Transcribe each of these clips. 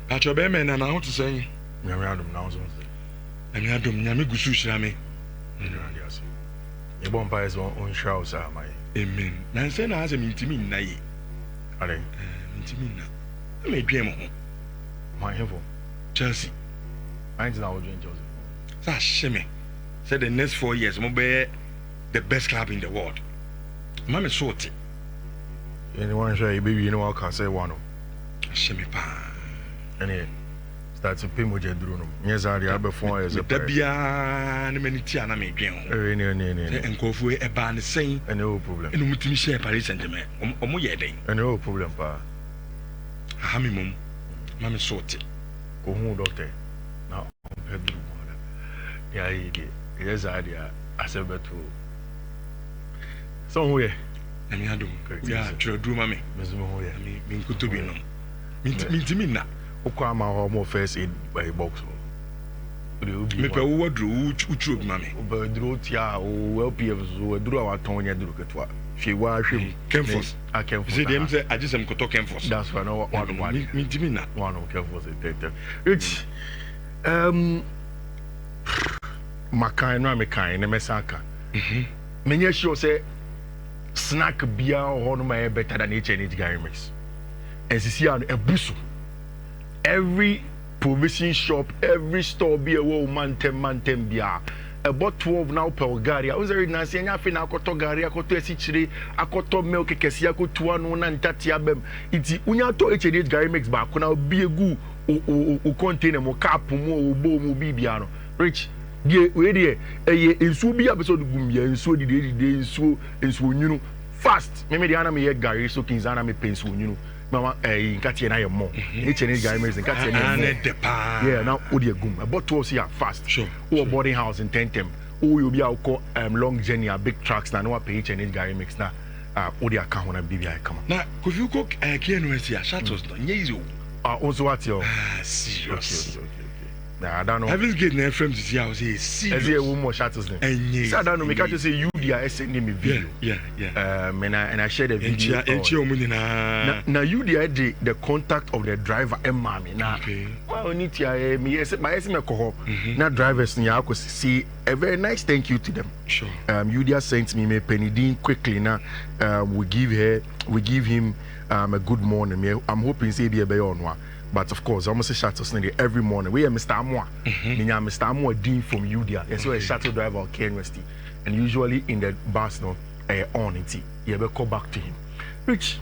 Pacho be me na how to say. Nyame adom na so. Nyame adom nyame gusu hira me. Nyame ase. E bon pa is on show sa mai. Amen. Na say na ase mintimi nna yi. Ale. Mintimi nna. Me dwen mo ho. My heaven. Chelsea. I think now we're doing Chelsea. Sa sheme. Say the next 4 years mo be the best club in the world. Mama short. Anyone share you baby you know I can say one. Sheme pa. Any start to pay mo je duro no. Yes I dey be 4 years. Da bia na mani ti ana me dwen ho. Ne. Enkofu e ba ne sen. No problem. Enu mutimi share Paris Saint-Germain. Omo ye den. No problem pa. Ha mi mum. Mama short. Go hu doctor. Now on pedro. Yeah, yes I dey asebeto. Somewhere. Nyame adom. Ya trodru ma me. Mezumo ho ye. Me nkuto bi no. Mintimi na. Okwa ma ho mo first aid by box. Me pe wo dru utro bi ma me. Oba dru tia o LPF so dru awaton nya dru ketwa. Hwe wa hwem. Kemfos. A Kemfos. Say dem say agisem koto Kemfos. That's why no one. Mintimi na. One of Kemfos detective. Rich makan no amekan na mesaka. Menye sure say snack bia ho no ma better than H&H Gary Mix. And see an ebusu. Every provision shop, every store be a wo mantem bia. About 12 now per gari. I was very nice. Anya fi na akoto gari, akoto esichire, akoto milk kesi akoto anu na ntati abem. Iti unya to H&H Gary Mix ba kuna bi egu o container mo cap mo o bo mo bibia no. Rich die we die ensuo bi abeso dugum ya ensuo dide ensuo nyunu fast me dey ana me ye gari so kinzana me pensuo nyunu mama nkatie na ye mo H&H Gary Mix nkatie na ye yeah now o dey gum about 12 ya fast sure o boarding house in Tentem o you be call long journey big trucks na no pay H&H Gary Mix na o dey aka ho na bibia kama na kofi you cook KNUST ya shuttles no nye easy also what your serious okay. Nah, I don't know. Heaven's Gate na FM to see how say serious. Is there one more shuttles then? So I don't know. Me can't just say you dia sending me video. Yeah. And I shared the video. Now you dia the contact of the driver and mommy. Now, well, need to me yes my SMS call. Now drivers ni I could see a very nice thank you to them. Sure. You dia sent me penny Dean quickly now. We give him a good morning. I'm hoping say be a better on one. But of course, I almost say shuttles every morning. We are Mr. Amwa. Mr. Amwa Dean from UDA. Yes, so a shuttle driver of KNUST. And usually in the bus no on it. You ever call back to him. Rich,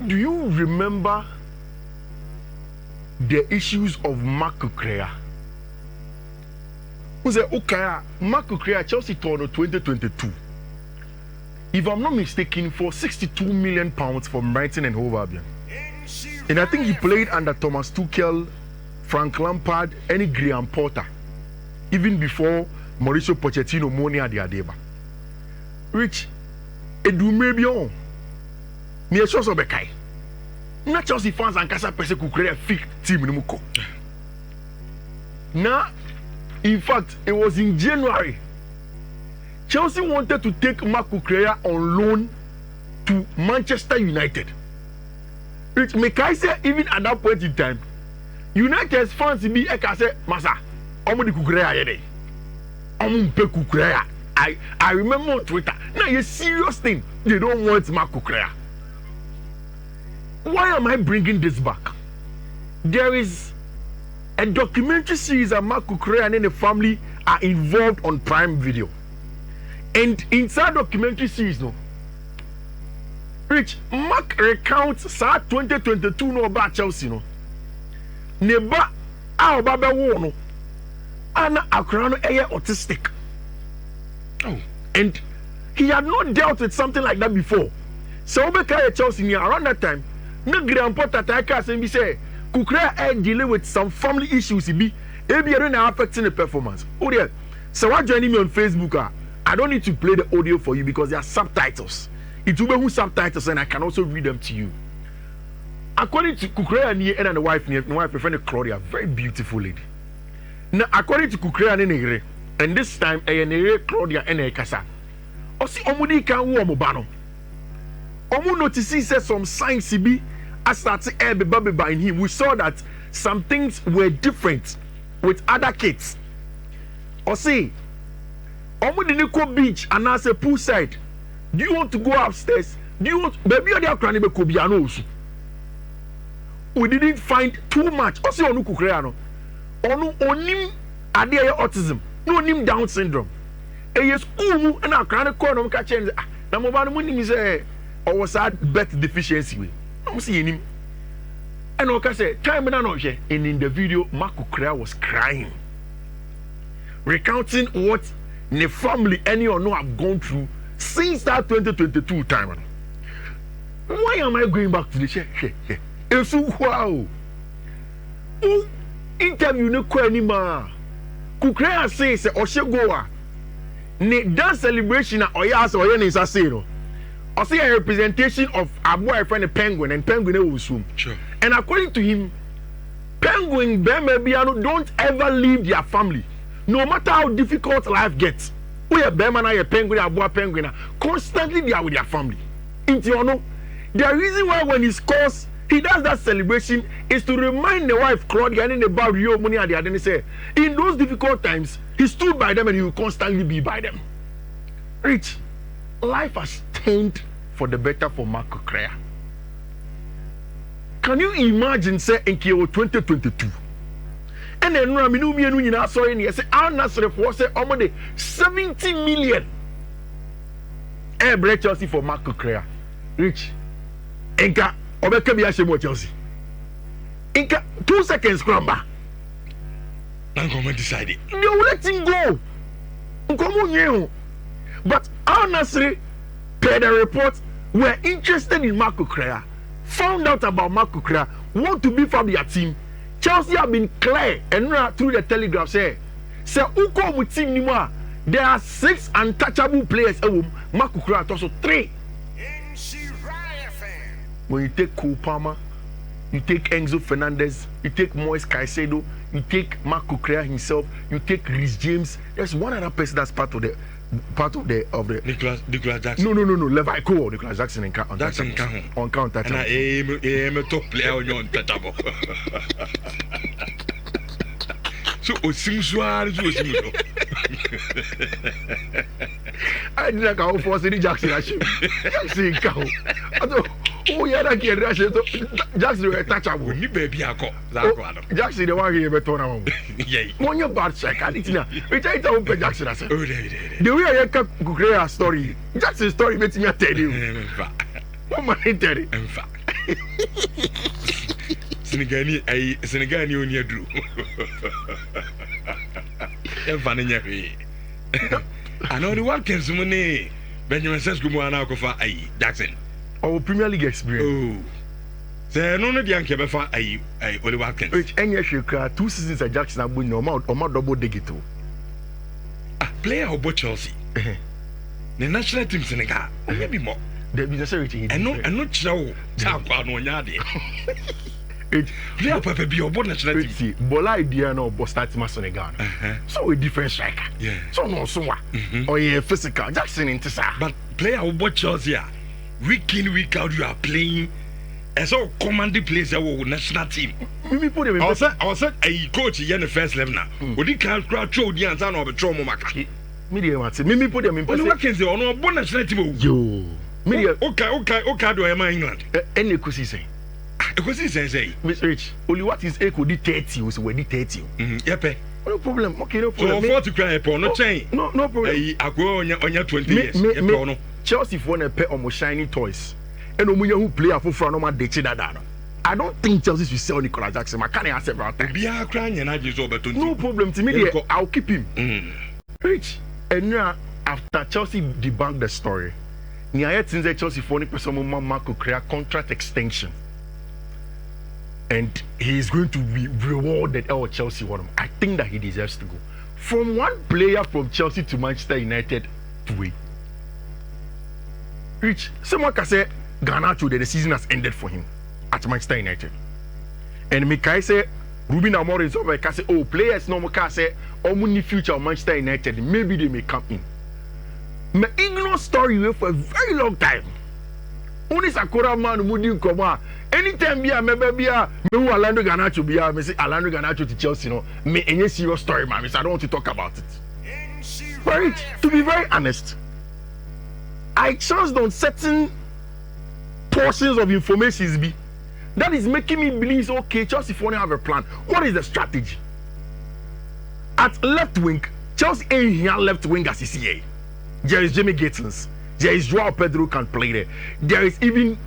do you remember the issues of Marc Cucurella? Who said, okay, Marc Cucurella Chelsea tour 2022. If I'm not mistaken, for £62 million from Brighton and Hove Albion. And I think he played under Thomas Tuchel, Frank Lampard, and Graham Potter, even before Mauricio Pochettino Monia de Adeba. Rich, edu maybe on. Me a source of Bekai. Not Chelsea fans and Casa Pese could create a fake team in Muko. Now, in fact, it was in January. Chelsea wanted to take Marc Cucurella on loan to Manchester United. Which make I say even at that point in time, United fans be I say Masa, Omo di Cucurella yede. Omo mpe Cucurella. I remember on Twitter. Now a serious thing. They don't want Marc Cucurella. Why am I bringing this back? There is a documentary series that Marc Cucurella and the family are involved on Prime Video. And inside documentary series, no. Rich, Mark recounts sa 2022 no about Chelsea no. Neba a obabe wo no. Ana akra no autistic. Oh, and he had not dealt with something like that before. So Obeka Chelsea near around that time, no Graham Potter Taka say say Cucurella dealing with some family issues be affecting the performance. Oh dear. So what joining me on Facebook I don't need to play the audio for you because there are subtitles. It will be subtitles and I can also read them to you. According to Cucurella and the wife, friend Claudia, very beautiful lady. Now, according to Cucurella and this time, Claudia and Casa. Osi omudi kan wo mobano. Omu notice says some signs be as that in him, we saw that some things were different with other kids. Or say, Omo the Nico beach and as a poolside. Do you want to go upstairs? Do you want baby or the cranny be we didn't find too much. Also, onu Cucurella onu onim ade autism, no onim Down syndrome. Eye school mu na cranny call no catch na mo ba no nim say or was that birth deficiency we. No see him. And okay say time na no hwe. And in the video, Marc Cucurella was crying, recounting what the family any or no have gone through since that 2022 time. Why am I going back to the chair? Wow. Who interview no anymore? Cucurella says Oshegoa. Ne dance celebration or yes or yes I say no. I see a representation of a boyfriend penguin and penguin will swim. Sure. And according to him, penguin Bemebiano don't ever leave their family. No matter how difficult life gets. We are Beman, a penguin, a boy penguin, constantly they are with their family. The reason why when he scores, he does that celebration is to remind the wife Claudia and about Rio money and the other say in those difficult times he stood by them and he will constantly be by them. Rich, life has turned for the better for Marc Cucurella. Can you imagine say in 2022? And then Raminu sorry and say Al Nassr for say almost 70 million. Break Chelsea for Marc Cucurella. Rich, Enka Obeka Biashemo Chelsea. Enka 2 seconds scramble. I'm going to decide it. They will let him go. But Al Nassr, per the report, were interested in Marc Cucurella, found out about Marc Cucurella, want to be from their team. Chelsea have been clear and through the Telegraph say Uko with team Nima, there are 6 untouchable players. Marc Cucurella also 3. When you take Cole Palmer, you take Enzo Fernandez, you take Moise Caicedo, you take Marc Cucurella himself, you take Rhys James. There's one other person that's part of the Nicholas Jackson. No. Levi Cole, Nicholas Jackson on Jackson on counter. And I am a top player on your untouchable. So Osimsuar is I didn't go for City Jackson. Jackson cow. Oh yeah, that kid Jackson were touchable. Ni baby ako. Jackson the one here better now. Yeah. When you bad check, I didn't know. We try to open Jackson. Oh, the way I can create a story, Jackson's story makes me tell you. What man tell you? In fact. Senegani on your drew. I know the Watkins money. Benjamin Sesko Moana Kofa Jackson. Our Premier League experience. Oh. Say no the Yankee Befa Oli Watkins. Which any shika 2 seasons at Jackson have been normal or double digital. A player of Chelsea. The national team Senegal. Maybe more. The business and not show no yadi. Player Papa be your national team. Bola idea no but start Senegal. So a different striker. Yeah. So no so or yeah physical Jackson into sir. But player of Chelsea week in week out you are playing as a commanding player with national team. Me put him. I was a coach in the first level now. We can't crowd throw the answer of a trauma maka. Me put them in. Only what can say on a national team. Yo. Okay, do I am England? Any could say. Because he say, Miss Rich, only what is equal to 30 was when 30. Yep. No problem. Okay, no problem. So 40 cry upon no chain. No problem. I go on your 20 years. Chelsea for a pair of shiny toys. And who play for Franoma Dechida. I don't think Chelsea will sell Nicolas Jackson. I can't answer about that. Be a crying and I just over to no problem to me. I'll keep him. Rich. And now, after Chelsea debunked the story, Niayet since Chelsea for any person Marc Cucurella contract extension. And he is going to be rewarded at Chelsea want him. I think that he deserves to go. From one player from Chelsea to Manchester United to win. Rich, someone can say Garnacho that the season has ended for him at Manchester United. And Mikai say Ruben Amorim is over. Can say players no more can say money future of Manchester United maybe they may come in. My ignore story for a very long time. Only Sakura man Mudi Koma. Anytime be a member be a me Alejandro Garnacho be a me say Alejandro Garnacho to Chelsea, no, me any serious story, man. I don't want to talk about it. But to be very honest, I chanced on certain portions of information be that is making me believe okay, Chelsea for have a plan. What is the strategy? At left wing, Chelsea ain't here left wing as CCA. There is Jimmy Gittins. There is Joao Pedro who can play there. There is even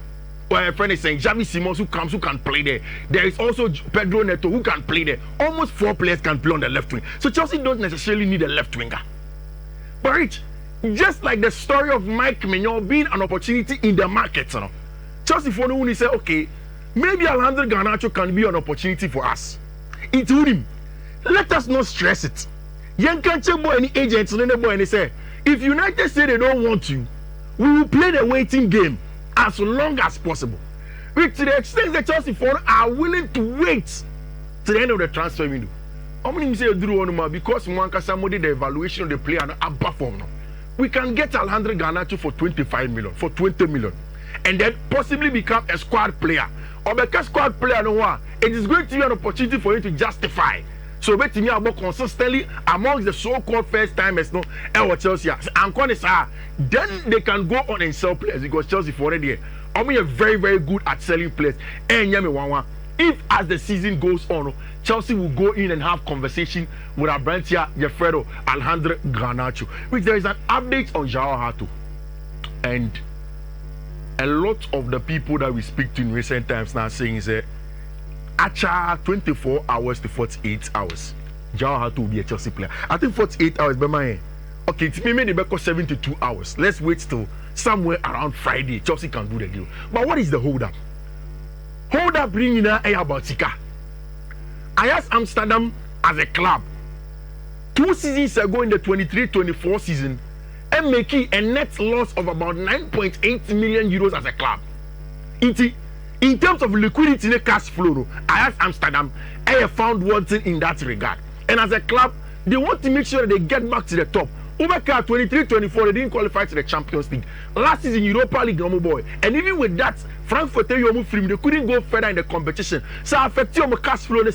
a friend is saying Xavi Simons who can play there. There is also Pedro Neto who can play there. Almost 4 players can play on the left wing. So Chelsea don't necessarily need a left winger. But just like the story of Mike Mignon being an opportunity in the market, you know, Chelsea for no say, okay, maybe Alejandro Garnacho can be an opportunity for us. It would him. Let us not stress it. Young can't boy any agents and any boy and they say, if United say they don't want you, we will play the waiting game as long as possible. Which to the extent that Chelsea for are willing to wait to the end of the transfer window. How many say Drew Onuma because Mwanka somebody the evaluation of the player and perform now. We can get Alejandro Garnacho for 25 million, for 20 million, and then possibly become a squad player. Or because squad player no one, it is going to be an opportunity for you to justify. So bet me about consistently amongst the so-called first timers no Chelsea. And then they can go on and sell players because Chelsea for already are very, very good at selling players. And if as the season goes on, Chelsea will go in and have conversation with Abrantia Jeffredo Alejandro Garnacho. Which there is an update on Joao Hato. And a lot of the people that we speak to in recent times now saying is that Acha 24 hours to 48 hours. Joao Hato will be a Chelsea player. I think 48 hours by my okay, it's maybe the back 72 hours. Let's wait till somewhere around Friday. Chelsea can do the deal. But what is the hold up? Hold up bringing about Sika. Ajax Amsterdam as a club 2 seasons ago in the 23-24 season and making a net loss of about 9.8 million euros as a club. In terms of liquidity in the cash flow, Ajax Amsterdam have found one thing in that regard. And as a club, they want to make sure that they get back to the top. Ubeka 23-24, they didn't qualify to the Champions League. Last season, Europa League, no boy. And even with that, Frankfurt, they couldn't go further in the competition. So affect your cash flow. And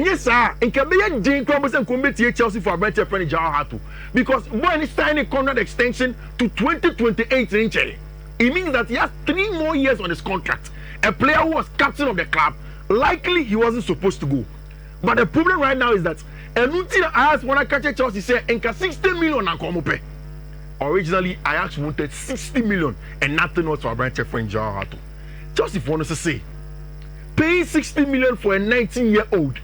yes, sir, in Kabia Jane Cromwell and Kumbeti Chelsea for a better friend Joao Hato. Because when he signed a contract extension to 2028 in Chile, it means that he has 3 more years on his contract. A player who was captain of the club, likely he wasn't supposed to go. But the problem right now is that Ajax wanna catch Chelsea say enka 60 million and come up. Originally, Ajax wanted 60 million and nothing else for a branch friend Joao Hato. Chelsea wants to say paying 60 million for a 19-year-old.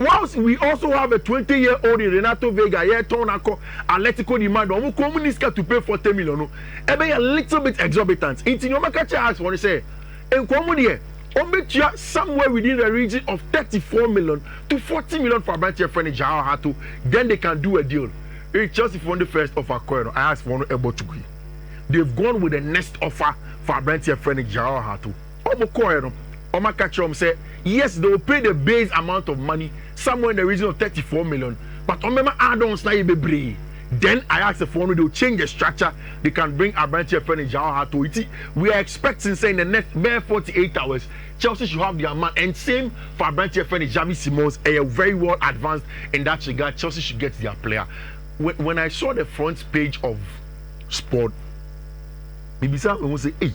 Whilst we also have a 20-year-old in Renato Vega, Atletico demand Comunisca to pay 40 million. It be a little bit exorbitant. Into your market Ajax want to say, and Comunia, somewhere within the region of 34 million to 40 million for a branch friend Joao Hato, then they can do a deal. It's just if on the first offer, I asked for able to go. They've gone with the next offer for a branch friend Joao Hato. Say yes, they will pay the base amount of money somewhere in the region of 34 million. But remember, add-ons na be. Then I asked the phone, they will change the structure. They can bring a branch friend in Joao Hato. We are expecting, say, in the next bare 48 hours, Chelsea should have their man. And same for a branch friend in Xavi Simons, very well advanced in that regard. Chelsea should get their player. When I saw the front page of Sport, maybe someone will say, hey,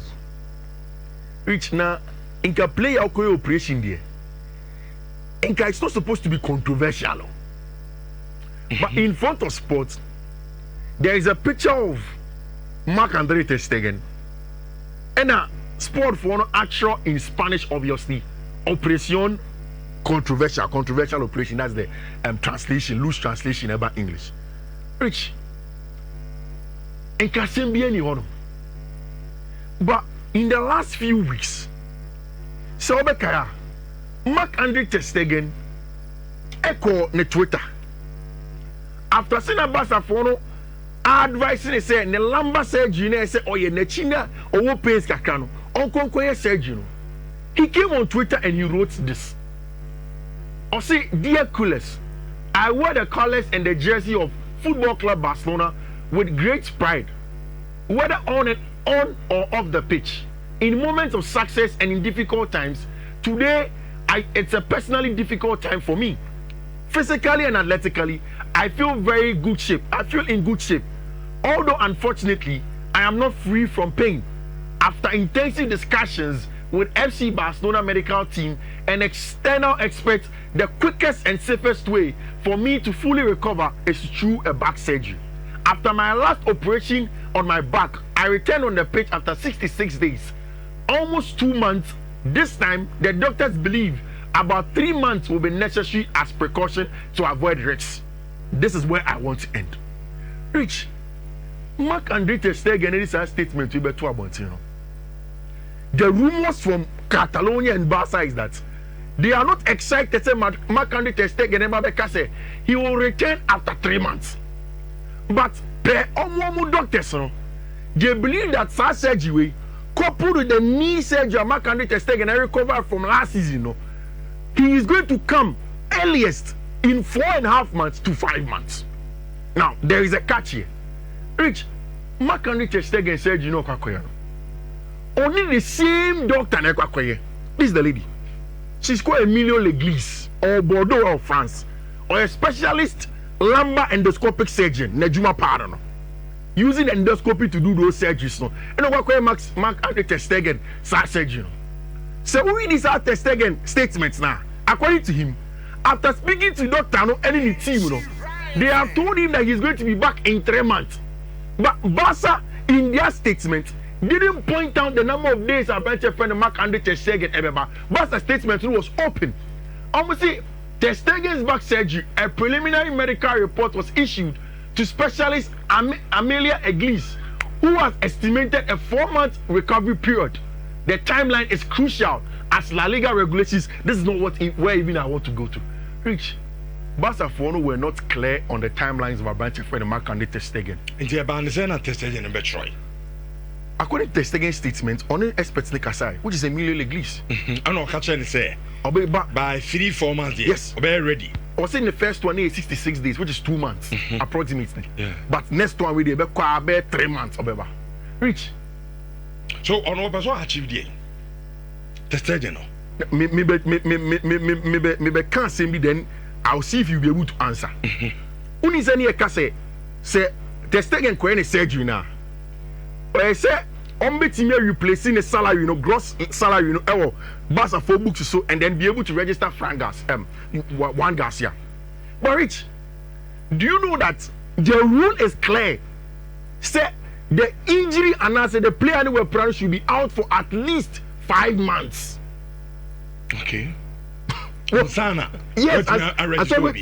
Rich now. Inka play our operation there. Inka it's not supposed to be controversial. But in front of Sport, there is a picture of Marc Ter Stegen. And Sport for no actual in Spanish, obviously. Operation controversial operation. That's the translation, loose translation about English. Rich. Inka sembi any one. But in the last few weeks, so Obekaya, Marc Ter Stegen, echo ne Twitter. After seeing a Barcelona advising say ne lamba surgery say oye ne china owo pains kakano onkonkoye surgery. He came on Twitter and he wrote this. I say, dear coolers, I wear the colors and the jersey of Football Club Barcelona with great pride. Whether on on or off the pitch, in moments of success and in difficult times. Today, it's a personally difficult time for me. Physically and athletically, I feel very good shape. I feel in good shape. Although, unfortunately, I am not free from pain. After intensive discussions with FC Barcelona medical team and external experts, the quickest and safest way for me to fully recover is through a back surgery. After my last operation on my back, I returned on the pitch after 66 days. Almost 2 months. This time, the doctors believe about 3 months will be necessary as precaution to avoid risks. This is where I want to end. Rich, Marc Ter Stegen is a statement to be too about, you know. The rumors from Catalonia and Barca is that they are not excited. Say Marc Ter Stegen say he will return after 3 months. But per doctors, you know, they believe that such surgery, coupled with the knee surgery Marc Ter Stegen recovered from last season, you know, he is going to come earliest in 4.5 months to 5 months. Now, there is a catch here. Rich, Marc Ter Stegen said, you know, only the same doctor. This is the lady. She's called Emilio Leglis, or Bordeaux or France, or a specialist lumbar endoscopic surgeon, Nejuma Parano, using endoscopy to do those surgeries. No, and what Marc Ter Stegen surgery. So we read this Ter Stegen statements now. According to him, after speaking to Doctor No and the team, no, they have told him that he's going to be back in 3 months. But Barca, in their statement, didn't point out the number of days about your friend Marc Ter Stegen ever. Barca's statement was open. Almost say Ter Stegen's back surgery, a preliminary medical report was issued to specialist Amelia Eglis, who has estimated a 4-month recovery period. The timeline is crucial as La Liga regulations. This is not where even I want to go to. Rich, Barca were not clear on the timelines of our friend Marc Ter Stegen. According to Ter Stegen's statement, on experts Nikasai, which is Emilio Leglis. I know what I'm say. By 3-4 months, yes, ready. I was saying the first one is 66 days, which is 2 months approximately. Yeah. But next one we be 3 months. Rich. So on what was achieved here? Ter Stegen. Maybe can't say me then. I'll see if you'll be able to answer. When is any say Ter Stegen going to surgery now? I say on betting replacing the salary, you know, gross salary, you know, Barca 4 books or so, and then be able to register Frank Gas, one Garcia. But Rich, do you know that the rule is clear? Say the injury announced the player anywhere plan should be out for at least 5 months. Okay. Well, Sana. Yes,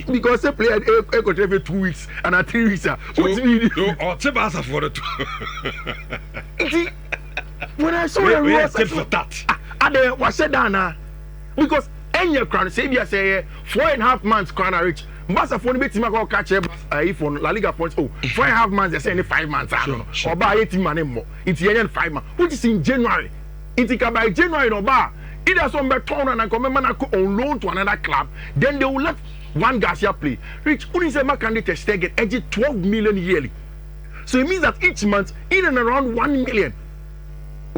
because the player could every 2 weeks and at 3 weeks. So Barca for the when I saw the rules for that, I was said down because any crown say 4.5 months crown Rich. Barca for the team go catch if on La Liga points 4.5 months they say any 5 months or by 18 months more. It's 5 months, which is in January. It's by January no bar. Either some turn and come on loan to another club, then they will let one Garcia play. Rich, only say Marc Ter Stegen edge 12 million yearly. So it means that each month, in and around 1 million.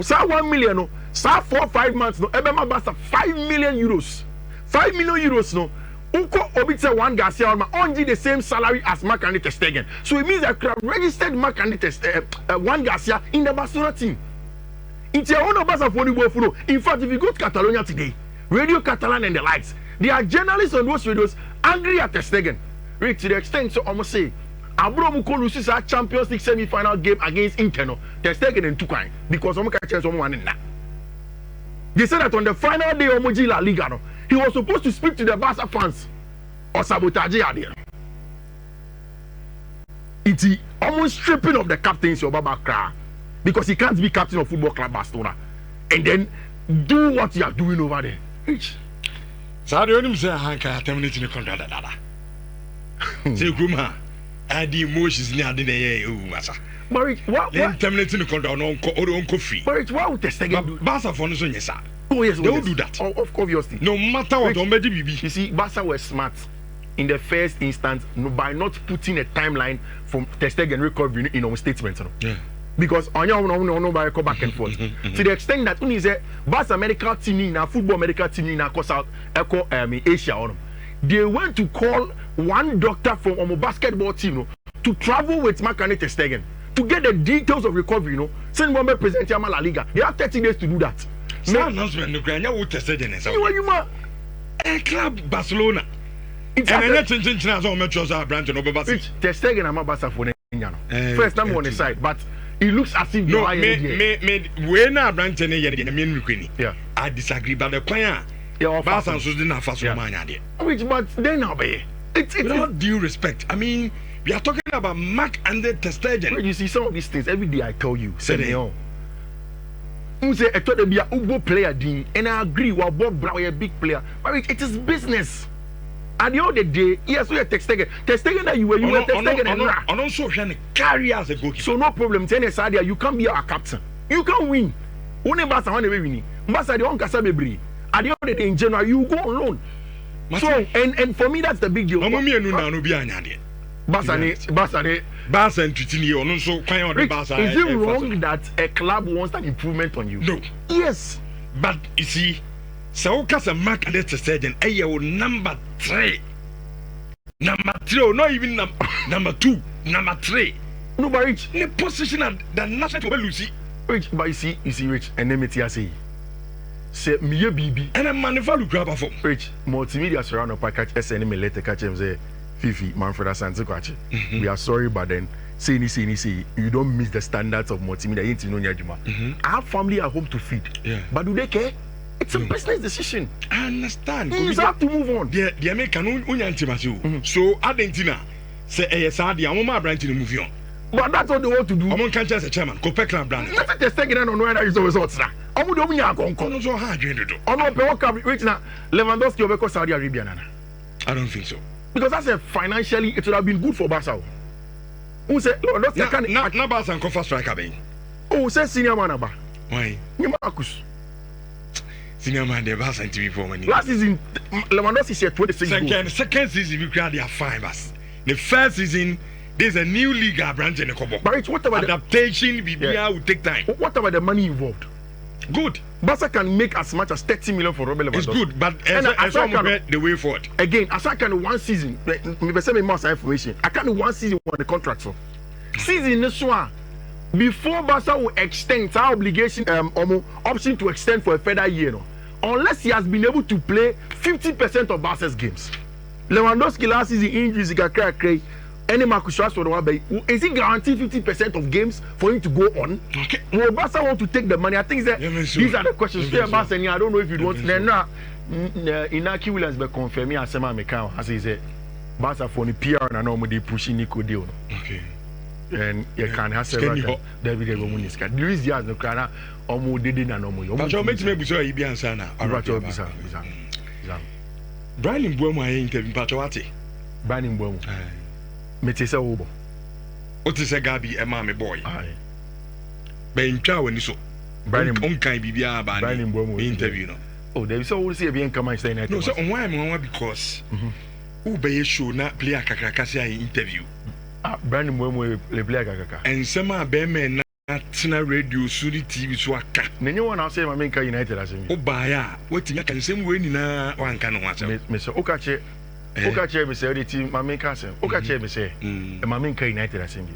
So 1 million, no, so 4-5 months, no, Ebema Barca 5 million euros. 5 million euros, no. Unko Obitse one Garcia on the same salary as Marc Ter Stegen. So it means that registered Marc Ter Stegen, one Garcia in the Barcelona team. It's your own Barca for the. In fact, if you go to Catalonia today, Radio Catalan and the likes, there are journalists on those radios angry at Ter Stegen. Right, to the extent so almost say, Abraham loses our Champions League semi-final game against Inter. Ter Stegen and Tukai because I'm catching someone in that. They said that on the final day of La Liga, no, he was supposed to speak to the Barca fans or sabotage there. It's almost stripping of the captaincy of Babakra. Because he can't be captain of Football Club Barcelona and then do what you are doing over there. So I don't say I can't terminate the contract. Say, Gruma, I the emotions near the day. But what? Terminating the contract on coffee. But what would Ter Stegen do? Barca for no yes, sir. Oh, yes, they will do that. Obviously. No matter what, you see, Barca was smart in the first instance by not putting a timeline from Ter Stegen recovery in our statement. Yeah. because nobody go back and forth. To the extent that when is a Barca medical team na football medical team na South Asia, they went to call one doctor from a basketball team to travel with Marc Ter Stegen to get the details of recovery. Send one present La Liga. They have 30 days to do that. No announcement. No, Ter Stegen is a club Barcelona. And then Ter Stegen am Barca for first time on the side, but it looks as if no. When I branch yeah, I disagree, but the choir. Barca did not fast which, but then now, it's with due respect. I mean, we are talking about Marc and Ter Stegen. You see some of these things every day. I tell you, say I thought to be a Ubo player, and I agree. Bob Brown a big player, but it is business. At the end of the day, yes, we are Ter Stegen. Ter Stegen that you were Ter Stegen and also can carry as a goalkeeper. So no problem. Ten Sadia, you can be our captain. You can win. Only Barca want to win. Barca the one Casabebri. At the end of the day, in January, you go on loan. So and for me, that's the big deal. Barca and Titini also is it wrong that a club wants an improvement on you? No. Yes. But you see, so Casa Marc and Ter Stegen, number 3. Number 3, not even number 2, number 3. No, but Rich, in a position that nothing to Lucy. Rich, but you see, Rich, and then I say me BB and a manufacturer grab for Rich multimedia surround up catch SN me later catch him say Fifi Manfred Asante kwachi. We are sorry, but then say you don't miss the standards of multimedia. You know Nyajuma. I have family at home to feed. Yeah. But do they care? It's a business decision. I understand. You have to move on. The American so Argentina say yes, I'm my brand to move on. But that's what they want to do. I'm on country as a chairman. Go back and brand. Let's just take it on where is the results now. I'm going to so hard you do. Oh no, Rich now Lewandowski over Saudi Arabia. I don't think so. Because that's a financially it would have been good for Barca. Who said not Barca and Kofa striker being. Oh, say senior man about. Why? Marcus. Senior man the Barca TV for money. Last season Lewandowski said 26 goals. Second season we create their 5 us. The first season there's a new Liga branch in the Kobo. But what about adaptation will take time. What about the money involved? Good. Barca can make as much as 30 million for Robert Lewandowski. It's good, but as the way forward. Again, as I can one season, maybe send me more information. I can one season on the contract. So season this one before Barca will extend our obligation, option to extend for a further year, unless he has been able to play 50% of Barca's games. Lewandowski last season injuries he got crazy. Any Marcus Rashford, is he guaranteed 50% of games for him to go on? Okay. Will Barca want to take the money? I think that these are the questions. I don't know if you want. Then now, Inaki Williams be confirming as Sema Mekao as he said, Barca for the PR and normally pushing Nico deal. Okay. And you can have several David Egomuniska. Luis Diaz no kana omo dede na nomo. But you make me so you be answer na. Brian Mbuemo interview Patawati. Brian Mbuemo. Metese Obo. What is a Gabi a mommy boy? Aye. Ben Chow and so. Brian Onkai Bibia by Brian Mbuemo interview. Oh, there is always a bien come and say that. No, so why am because Ube should not play a Kakakasia interview. Brian Mbuemo play a Kakaka. And some are bemen not radio, Sudi TV Swaka. No one else say my main United as him. Oh, Baya, what you can say when in one can watch. Mr. Okache. Okache me say the team my main cousin. Okache me say my main United as him.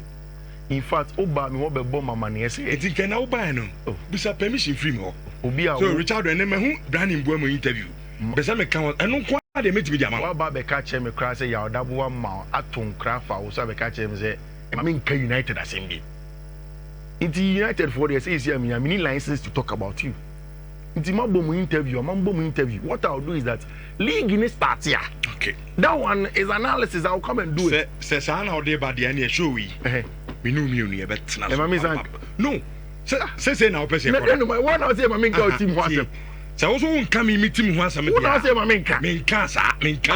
In fact, Oba me be bomb my money say. It can Oba no. Bisa permission free mo. So Richard and me Brian Mbuemo interview. Besa me kan and no kwa dey meet me dia ma. Oba be catch me cry say ya double one ma aton crafa wo so be catch me say my main United as him. It's United for the say I need license to talk about you. It's my bomb interview, What I'll do is that league in start here. Okay. That one is analysis. I'll come and do it. Say how they by the end show we. We know me but no. Say now person. No, one I say my main team was. So also won't come in meeting once I'm I say my main can. Main can.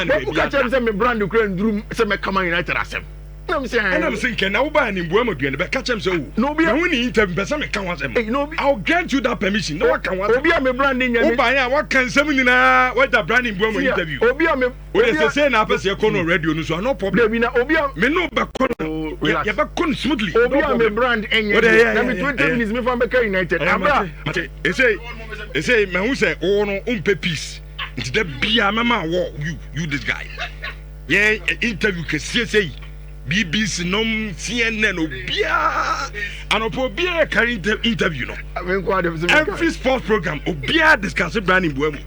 Who catch them say me brand new room say me come United as them. I'm thinking now by him Buemo doing but catch him so no be when he interview person me can want him. No, I'll grant you that permission. No what can want. Obi am branding you. Oba what can say me na what that branding Buemo interview. Obi am we say na person e kono radio no so no problem. Me no be kono relax. You back con smoothly. Obi am a brand enye. Na me 20 minutes me from Beka United. Abra. They say man who say oh no umpe peace. It's the bia mama war you this guy. Yeah, interview ke say BBC nom CNN obia and obia carry interview no. Every sports program obia discuss branding boy.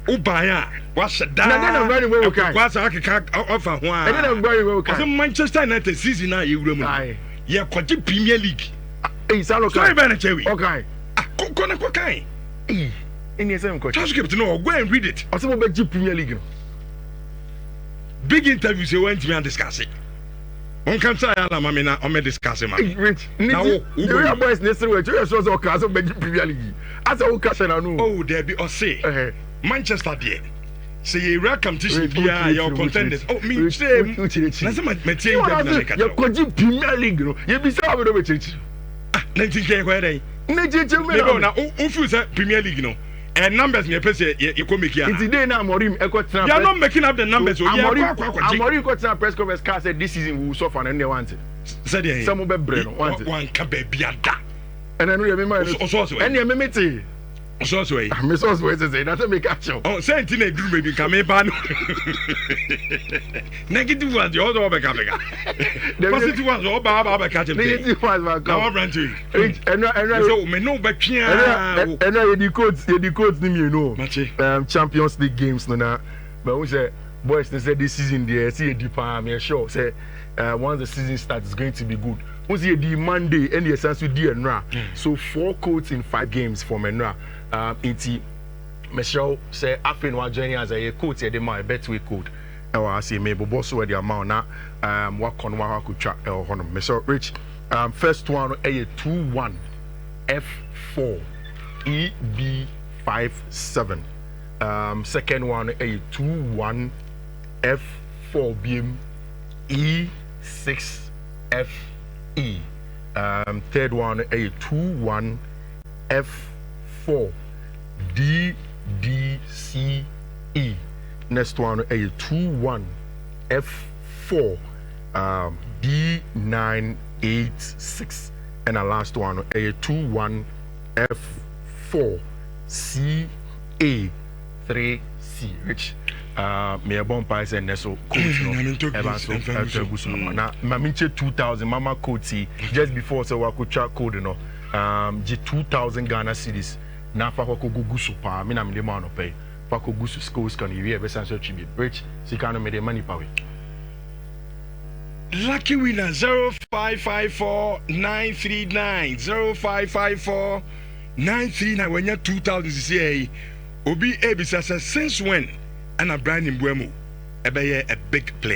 Ubaya was down. Na branding boy okay. Was aka offer ho a. Na branding boy okay. So Manchester United season na you room. Yeah, kwaji Premier League. Eh, salo okay. Sorry ben chewi. Okay. Ko na kai. Any same coach. Transcript no, go and read it. Also be Premier League. Big interviews you went to me and discuss it. On can say ala mama na o me discuss it man. Rich. Now you boys necessary we you so okay so be Premier League. As a cash na no. Oh, there be or say. Manchester there. Say you rare competition bia your contenders. Oh, me say. Na say my team na you coach Premier League no. You be say we do be church. Ah, 19k kwa dey. Me na o feel say Premier League no. And numbers me person you come make here. Today now Amorim you are not making up the numbers. So Amorim got to press conference car said this season we will suffer and they want it. Said he. Some be brain want it. One can be ada. And I know you remember. And you remember me. So way. Me so way to say that make action. Oh, say it in a group baby come ban. Negative ones you also be coming. Positive ones all ba catch them. Negative ones ba come. Now brand you. And so me no be pia. And the codes ni you know. Champions League games no na. But we say boys they say this season there see a deeper I'm sure say once the season starts it's going to be good. We see the Monday and the sense with the so 4 codes in 5 games for Menra. Iti Michelle say after one journey as a coach the my bet we code. I say maybe boss where the amount na work on what could track honor. Michelle Rich first one a 2-1 F4 EB57. Second one a 2-1 F4 BM E6FE. Third one a 2-1 F4 DDCE. Next one a 2-1 F4 D986. And the last one a 2-1 F4 CA3C. Rich me a bomb and Nesso coach now Maminche 2000 Mama Koti just before so I could track code no G 2000 Ghana cedis na fa ko gugu super me na me man no pay fa ko gugu schools can you be sense tribute bridge so can me the money power lucky winner 0554939 0554939 when you 2000 say obi ebisa since when and a brand in Buemo a big player.